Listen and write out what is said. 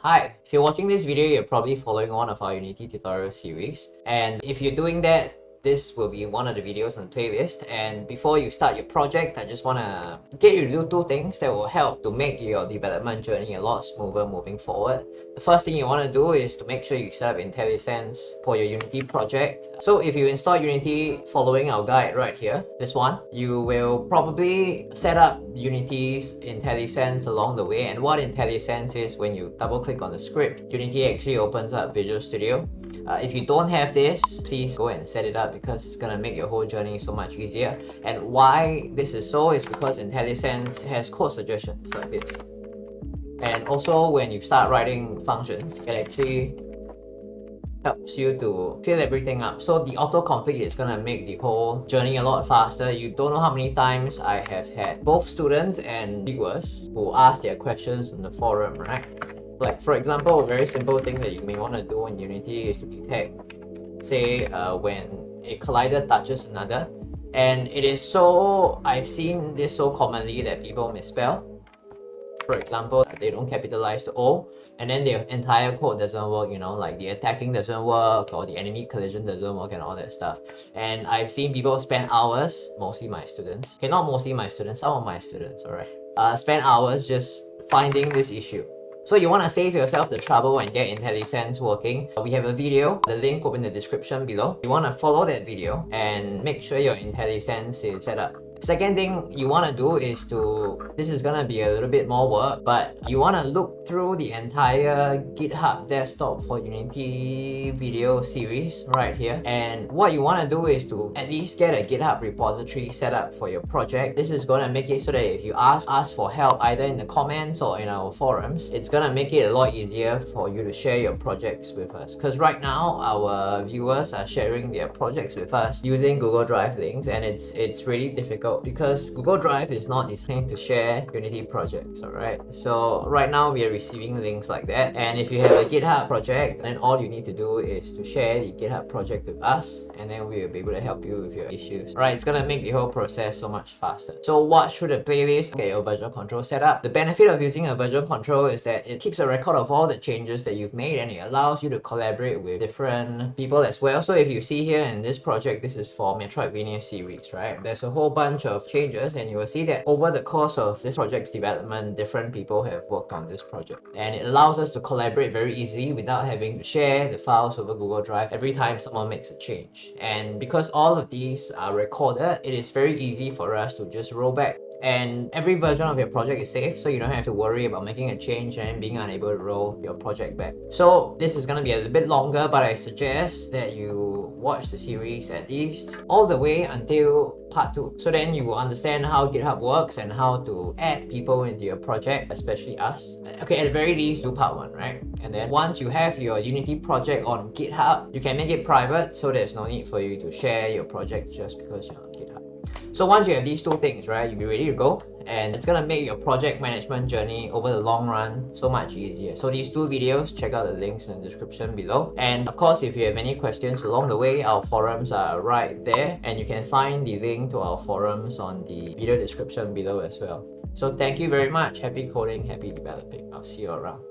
Hi, if you're watching this video, you're probably following one of our Unity tutorial series. And if you're doing that, this will be one of the videos on the playlist. And before you start your project, I just want to get you to do two things that will help to make your development journey a lot smoother moving forward. The first thing you want to do is to make sure you set up IntelliSense for your Unity project. So if you install Unity following our guide right here, this one, you will probably set up Unity's IntelliSense along the way. And what IntelliSense is, when you double click on the script, Unity actually opens up Visual Studio. If you don't have this, please go and set it up because it's going to make your whole journey so much easier. And why this is so is because IntelliSense has code suggestions like this. And also when you start writing functions, it actually helps you to fill everything up. So the autocomplete is going to make the whole journey a lot faster. You don't know how many times I have had both students and viewers who ask their questions in the forum, right? Like for example, a very simple thing that you may want to do in Unity is to detect, say, when a collider touches another. And it is so, I've seen this so commonly that people misspell. For example, they don't capitalize the O, and then their entire code doesn't work, you know, like the attacking doesn't work, or the enemy collision doesn't work, and all that stuff. And I've seen people spend hours, mostly my students, okay, not mostly my students, some of my students, alright, spend hours just finding this issue. So you want to save yourself the trouble and get IntelliSense working. We have a video, the link will be in the description below. You want to follow that video and make sure your IntelliSense is set up. Second thing you want to do is this is going to be a little bit more work, but you want to look through the entire GitHub desktop for Unity video series right here. And what you want to do is to at least get a GitHub repository set up for your project. This is going to make it so that if you ask for help either in the comments or in our forums, it's going to make it a lot easier for you to share your projects with us. Because right now our viewers are sharing their projects with us using Google Drive links, and it's really difficult because Google Drive is not designed to share Unity projects, alright? So right now we are receiving links like that, and if you have a GitHub project, then all you need to do is to share the GitHub project with us, and then we will be able to help you with your issues. Right, it's gonna make the whole process so much faster. So what should a playlist get your version control set up? The benefit of using a version control is that it keeps a record of all the changes that you've made, and it allows you to collaborate with different people as well. So if you see here in this project, this is for Metroidvania series, right? There's a whole bunch of changes, and you will see that over the course of this project's development, different people have worked on this project, and it allows us to collaborate very easily without having to share the files over Google Drive every time someone makes a change. And because all of these are recorded, it is very easy for us to just roll back, and every version of your project is safe, so you don't have to worry about making a change and being unable to roll your project back. So this is going to be a little bit longer, but I suggest that you watch the series at least all the way until part 2, so then you will understand how GitHub works and how to add people into your project, especially us. Okay, at the very least do part 1, right? And then once you have your Unity project on GitHub, you can make it private, so there's no need for you to share your project just because you're on GitHub. So once you have these two things, right, you'll be ready to go, and it's gonna make your project management journey over the long run so much easier. So these two videos, check out the links in the description below. And of course, if you have any questions along the way, our forums are right there, and you can find the link to our forums on the video description below as well. So thank you very much. Happy coding, happy developing. I'll see you around.